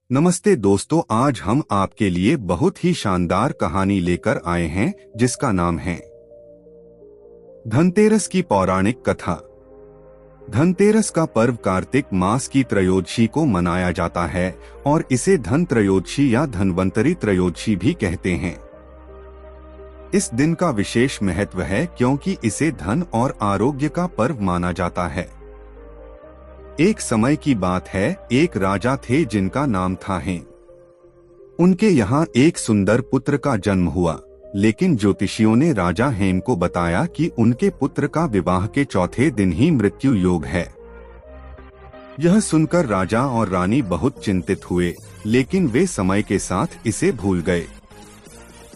नमस्ते दोस्तों, आज हम आपके लिए बहुत ही शानदार कहानी लेकर आए हैं जिसका नाम है धनतेरस की पौराणिक कथा। धनतेरस का पर्व कार्तिक मास की त्रयोदशी को मनाया जाता है और इसे धन त्रयोदशी या धनवंतरी त्रयोदशी भी कहते हैं। इस दिन का विशेष महत्व है क्योंकि इसे धन और आरोग्य का पर्व माना जाता है। एक समय की बात है, एक राजा थे जिनका नाम था हेम। उनके यहाँ एक सुंदर पुत्र का जन्म हुआ, लेकिन ज्योतिषियों ने राजा हेम को बताया कि उनके पुत्र का विवाह के चौथे दिन ही मृत्यु योग है। यह सुनकर राजा और रानी बहुत चिंतित हुए, लेकिन वे समय के साथ इसे भूल गए।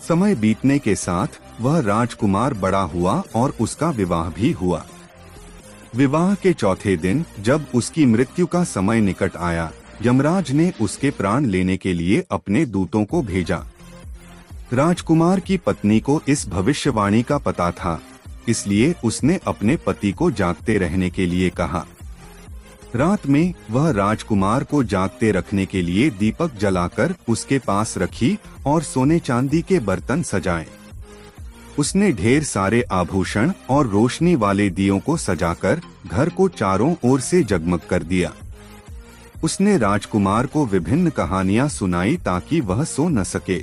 समय बीतने के साथ वह राजकुमार बड़ा हुआ और उसका विवाह भी हुआ। विवाह के चौथे दिन जब उसकी मृत्यु का समय निकट आया, यमराज ने उसके प्राण लेने के लिए अपने दूतों को भेजा। राजकुमार की पत्नी को इस भविष्यवाणी का पता था, इसलिए उसने अपने पति को जागते रहने के लिए कहा। रात में वह राजकुमार को जागते रखने के लिए दीपक जलाकर उसके पास रखी और सोने चांदी के बर्तन सजाए। उसने ढेर सारे आभूषण और रोशनी वाले दियों को सजाकर घर को चारों ओर से जगमग कर दिया। उसने राजकुमार को विभिन्न कहानियां सुनाई ताकि वह सो न सके।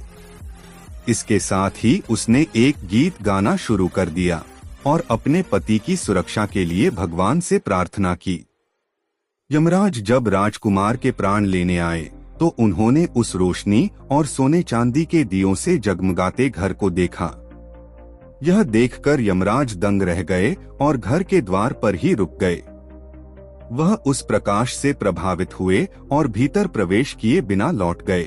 इसके साथ ही उसने एक गीत गाना शुरू कर दिया और अपने पति की सुरक्षा के लिए भगवान से प्रार्थना की। यमराज जब राजकुमार के प्राण लेने आए तो उन्होंने उस रोशनी और सोने चांदी के दियों से जगमगाते घर को देखा। यह देखकर यमराज दंग रह गए और घर के द्वार पर ही रुक गए। वह उस प्रकाश से प्रभावित हुए और भीतर प्रवेश किए बिना लौट गए।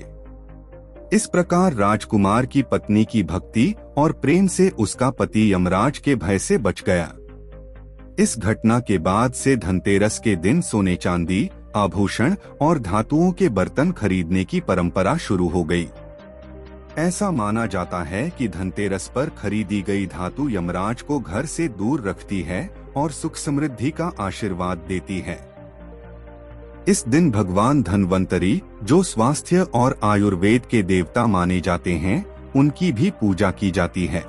इस प्रकार राजकुमार की पत्नी की भक्ति और प्रेम से उसका पति यमराज के भय से बच गया। इस घटना के बाद से धनतेरस के दिन सोने चांदी, आभूषण और धातुओं के बर्तन खरीदने की परंपरा शुरू हो गई। ऐसा माना जाता है कि धनतेरस पर खरीदी गई धातु यमराज को घर से दूर रखती है और सुख समृद्धि का आशीर्वाद देती है। इस दिन भगवान धनवंतरी, जो स्वास्थ्य और आयुर्वेद के देवता माने जाते हैं, उनकी भी पूजा की जाती है।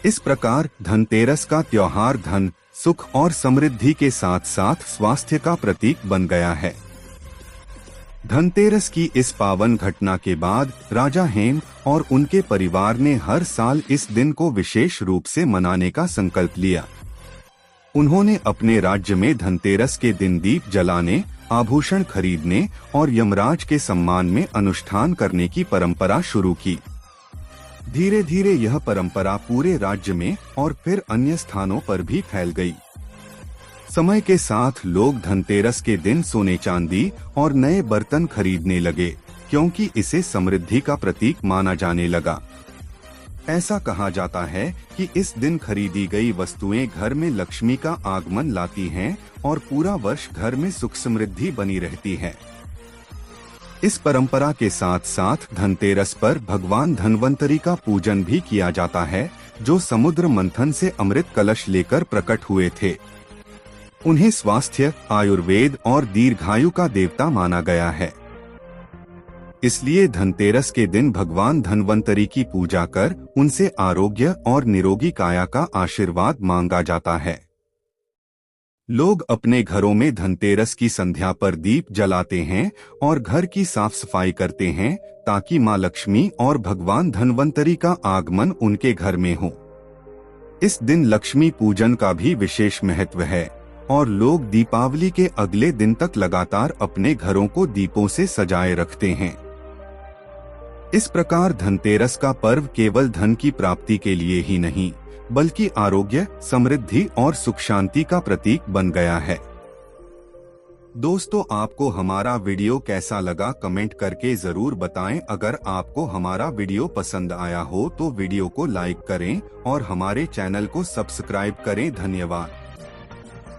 इस प्रकार धनतेरस का त्योहार धन, सुख और समृद्धि के साथ साथ स्वास्थ्य का प्रतीक बन गया है। धनतेरस की इस पावन घटना के बाद राजा हेम और उनके परिवार ने हर साल इस दिन को विशेष रूप से मनाने का संकल्प लिया। उन्होंने अपने राज्य में धनतेरस के दिन दीप जलाने, आभूषण खरीदने और यमराज के सम्मान में अनुष्ठान करने की परंपरा शुरू की। धीरे धीरे यह परंपरा पूरे राज्य में और फिर अन्य स्थानों पर भी फैल गई। समय के साथ लोग धनतेरस के दिन सोने चांदी और नए बर्तन खरीदने लगे, क्योंकि इसे समृद्धि का प्रतीक माना जाने लगा। ऐसा कहा जाता है कि इस दिन खरीदी गई वस्तुएं घर में लक्ष्मी का आगमन लाती हैं और पूरा वर्ष घर में सुख समृद्धि बनी रहती है। इस परंपरा के साथ साथ धनतेरस पर भगवान धनवंतरी का पूजन भी किया जाता है, जो समुद्र मंथन से अमृत कलश लेकर प्रकट हुए थे। उन्हें स्वास्थ्य, आयुर्वेद और दीर्घायु का देवता माना गया है। इसलिए धनतेरस के दिन भगवान धनवंतरी की पूजा कर उनसे आरोग्य और निरोगी काया का आशीर्वाद मांगा जाता है। लोग अपने घरों में धनतेरस की संध्या पर दीप जलाते हैं और घर की साफ सफाई करते हैं ताकि मां लक्ष्मी और भगवान धनवंतरी का आगमन उनके घर में हो। इस दिन लक्ष्मी पूजन का भी विशेष महत्व है और लोग दीपावली के अगले दिन तक लगातार अपने घरों को दीपों से सजाए रखते हैं। इस प्रकार धनतेरस का पर्व केवल धन की प्राप्ति के लिए ही नहीं, बल्कि आरोग्य, समृद्धि और सुख शांति का प्रतीक बन गया है। दोस्तों, आपको हमारा वीडियो कैसा लगा कमेंट करके जरूर बताएं। अगर आपको हमारा वीडियो पसंद आया हो तो वीडियो को लाइक करें और हमारे चैनल को सब्सक्राइब करें। धन्यवाद।